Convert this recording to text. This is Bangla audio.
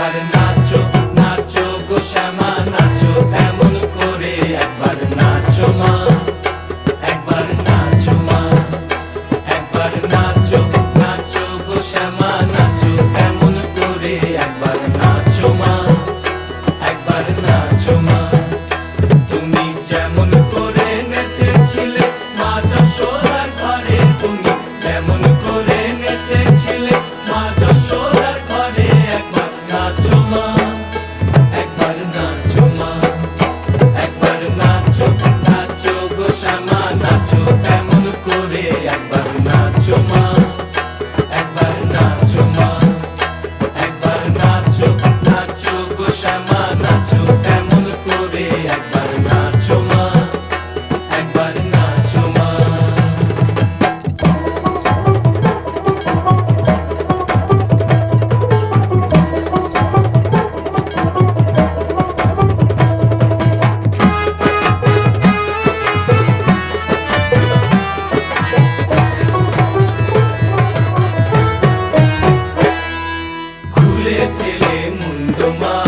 একবার নাচো নাচো গো শ্যামা নাচো এমন করে একবার নাচো মা একবার নাচো মা একবার নাচো নাচো গো শ্যামা নাচো এমন করে একবার নাচো মা একবার নাচো মা তুমি যেমন করে নেচেছিলে মা যশোদার ঘরে তুমি যেমন করে নেচেছিলে মা যশোদার ঘরে একবার নাচো মা একবার নাচো মা একবার নাচো নাচো গো শ্যামা নাচো এমন করে একবার নাচো মা একবার নাচো মা একবার নাচো নাচো গো শ্যামা নাচো এমন করে একবার নাচো মা একবার নাচো মা খুলে ফেলে মুন্ড মা